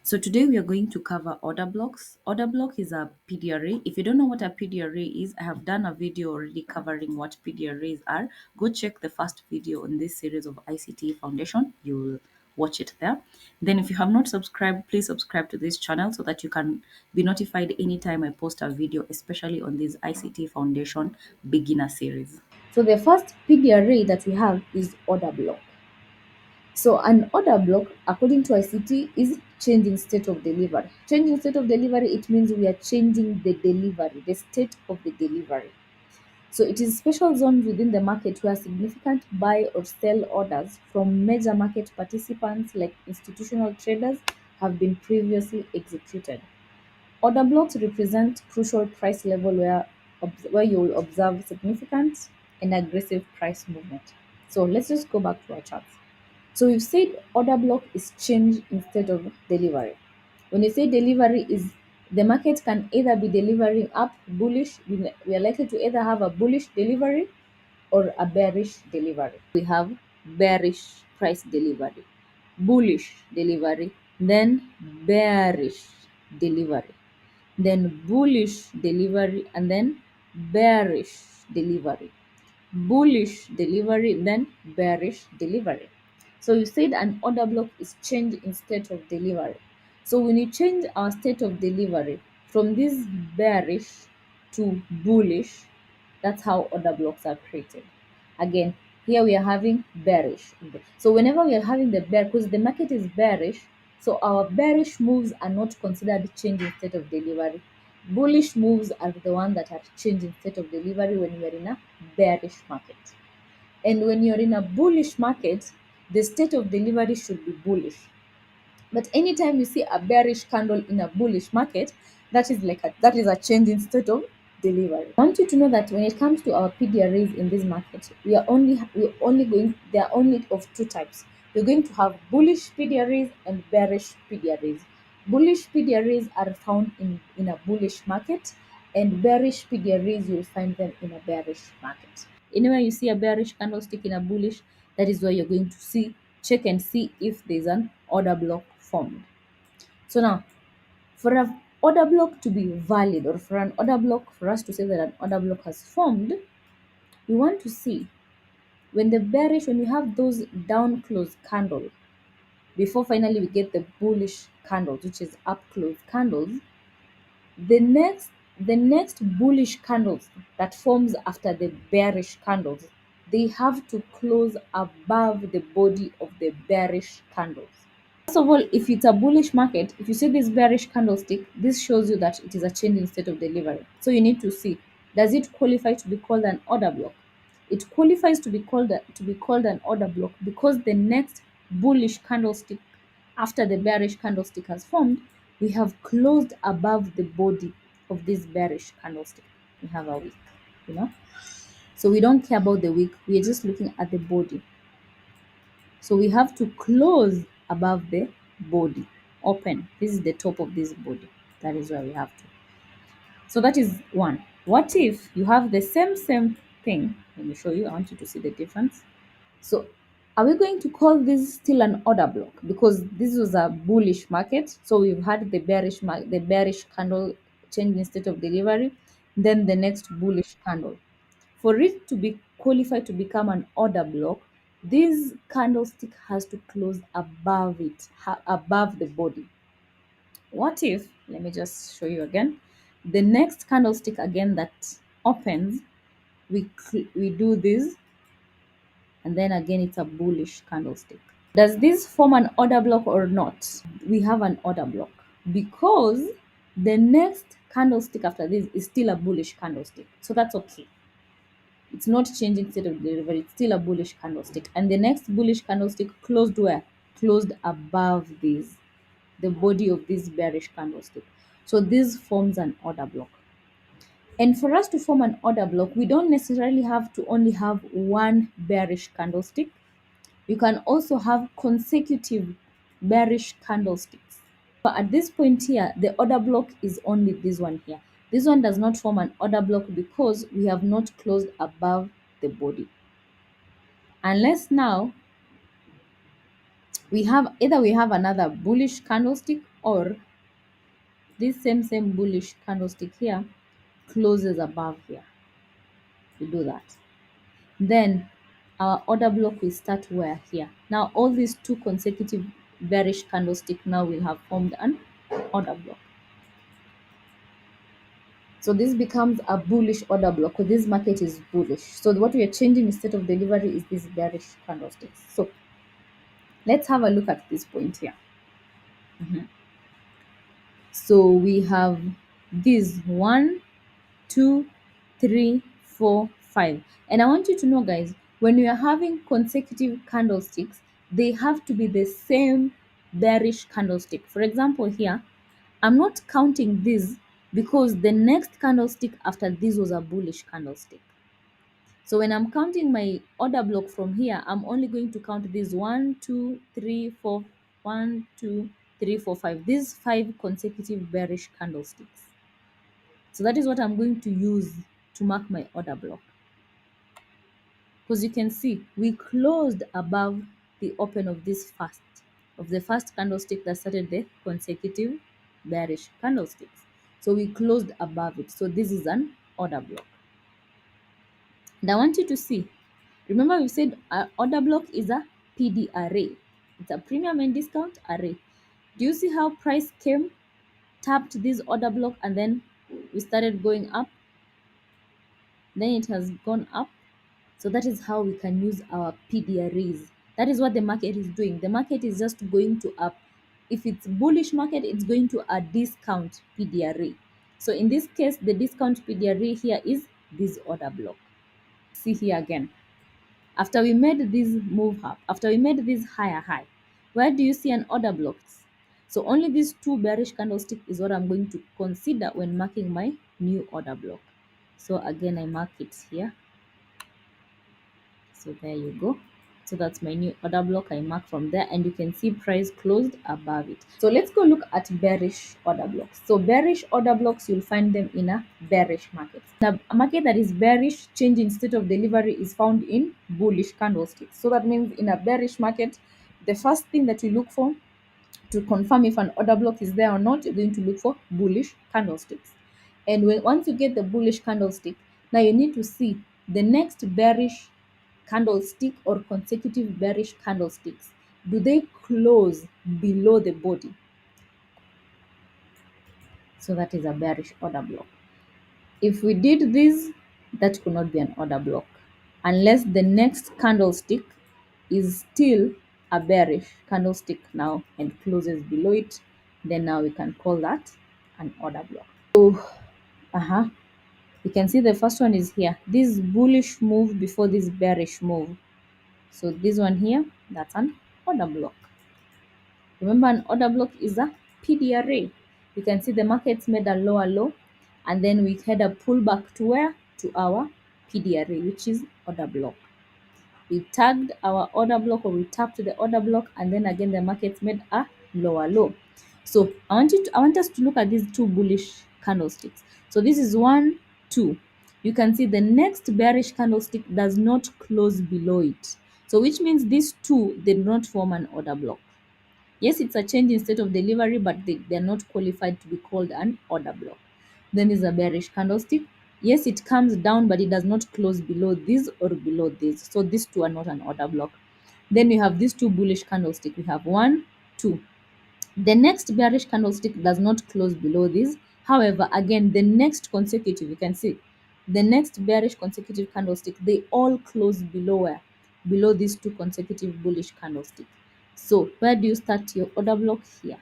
So today we are going to cover order blocks. Order block is a PD array. If you don't know what a PD array is, I have done a video already covering what PD arrays are. Go check the first video on this series of ICT Foundation. You'll watch it there. Then if you have not subscribed, please subscribe to this channel so that you can be notified anytime I post a video, especially on this ICT Foundation beginner series. So the first PD array that we have is order block. So an order block, according to ICT, is changing state of delivery. Changing state of delivery, it means we are changing the delivery, the state of the delivery. So it is special zones within the market where significant buy or sell orders from major market participants like institutional traders have been previously executed. Order blocks represent crucial price level where you will observe significant and aggressive price movement. So let's just go back to our charts. So we've said order block is change instead of delivery. When you say delivery is the market can either be delivering up bullish, we are likely to either have a bullish delivery or a bearish delivery. We have bearish price delivery, bullish delivery, then bearish delivery, then bullish delivery, and then bearish delivery, bullish delivery, then bearish delivery. So you said an order block is change in state of delivery. So when you change our state of delivery from this bearish to bullish, that's how order blocks are created. Again, here we are having bearish. So whenever we are having the bear, because the market is bearish, so our bearish moves are not considered change in state of delivery. Bullish moves are the ones that are changing state of delivery when you are in a bearish market. And when you're in a bullish market, the state of delivery should be bullish. But anytime you see a bearish candle in a bullish market, that is a change in state of delivery. I want you to know that when it comes to our PD arrays in this market, we are only going they are only of two types. We're going to have bullish PD arrays and bearish PD arrays. Bullish PD arrays are found in a bullish market, and bearish PD arrays you'll find them in a bearish market. Anywhere you see a bearish candlestick in a bullish, that is where you're going to check and see if there's an order block formed. So now, for an order block to be valid, or for an order block, for us to say that an order block has formed, we want to see when when you have those down close candles, before finally we get the bullish candles, which is up close candles, the next bullish candles that forms after the bearish candles, they have to close above the body of the bearish candles. First of all, if it's a bullish market, if you see this bearish candlestick, this shows you that it is a change in state of delivery. So you need to see, does it qualify to be called an order block? It qualifies to be called an order block because the next bullish candlestick after the bearish candlestick has formed, we have closed above the body of this bearish candlestick. We have a wick, you know. So we don't care about the wick, we are just looking at the body. So we have to close above the body, open. This is the top of this body. That is where we have to. So that is one. What if you have the same thing? Let me show you. I want you to see the difference. So are we going to call this still an order block? Because this was a bullish market. So we've had the bearish candle change in state of delivery, then the next bullish candle. For it to be qualified to become an order block, this candlestick has to close above above the body. What if, let me just show you again, the next candlestick again that opens, we do this, and then again it's a bullish candlestick. Does this form an order block or not? We have an order block because the next candlestick after this is still a bullish candlestick. So that's okay. It's not changing state of delivery, it's still a bullish candlestick. And the next bullish candlestick closed where? Closed above this, the body of this bearish candlestick. So this forms an order block. And for us to form an order block, we don't necessarily have to only have one bearish candlestick. You can also have consecutive bearish candlesticks. But at this point here, the order block is only this one here. This one does not form an order block because we have not closed above the body. Unless now we have another bullish candlestick or this same bullish candlestick here closes above here. We do that. Then our order block will start where? Here. Now all these two consecutive bearish candlestick now will have formed an order block. So this becomes a bullish order block because this market is bullish. So what we are changing instead of delivery is this bearish candlesticks. So let's have a look at this point here. So we have these 1, 2, 3, 4, 5. And I want you to know, guys, when you are having consecutive candlesticks, they have to be the same bearish candlestick. For example, here, I'm not counting this because the next candlestick after this was a bullish candlestick. So when I'm counting my order block from here, I'm only going to count these 1, 2, 3, 4, 1, 2, 3, 4, 5. These 5 consecutive bearish candlesticks. So that is what I'm going to use to mark my order block. Because you can see we closed above the open of the first candlestick that started the consecutive bearish candlesticks. So we closed above it. So this is an order block. And I want you to see, remember we said order block is a PD array. It's a premium and discount array. Do you see how price came, tapped this order block, and then we started going up? Then it has gone up. So that is how we can use our PD arrays. That is what the market is doing. The market is just going to up. If it's bullish market, it's going to a discount PD array. So in this case, the discount PD array here is this order block. See here again. After we made this move up, after we made this higher high, where do you see an order block? So only these two bearish candlestick is what I'm going to consider when marking my new order block. So again, I mark it here. So there you go. So that's my new order block. I mark from there and you can see price closed above it. So let's go look at bearish order blocks. So bearish order blocks, you'll find them in a bearish market. Now, a market that is bearish, change in state of delivery is found in bullish candlesticks. So that means in a bearish market, the first thing that we look for to confirm if an order block is there or not, you're going to look for bullish candlesticks. And once you get the bullish candlestick, now you need to see the next bearish candlestick or consecutive bearish candlesticks. Do they close below the body? So that is a bearish order block. If we did this, that could not be an order block unless the next candlestick is still a bearish candlestick now and closes below it, then now we can call that an order block. So you can see the first one is here, this bullish move before this bearish move. So this one here, that's an order block. Remember, an order block is a PD array. You can see the markets made a lower low and then we had a pullback to where? To our PD array, which is order block. We tagged our order block, or we tapped the order block, and then again the markets made a lower low. So I want us to look at these two bullish candlesticks. So this is 1, 2. You can see the next bearish candlestick does not close below it. So which means these two did not form an order block. Yes, it's a change in state of delivery, but they're not qualified to be called an order block. Then is a bearish candlestick. Yes, it comes down, but it does not close below this or below this. So these two are not an order block. Then we have these two bullish candlesticks. We have 1, 2. The next bearish candlestick does not close below this. However, again, the next consecutive, you can see, the next bearish consecutive candlestick, they all close below where? Below these two consecutive bullish candlesticks. So where do you start your order block? Here.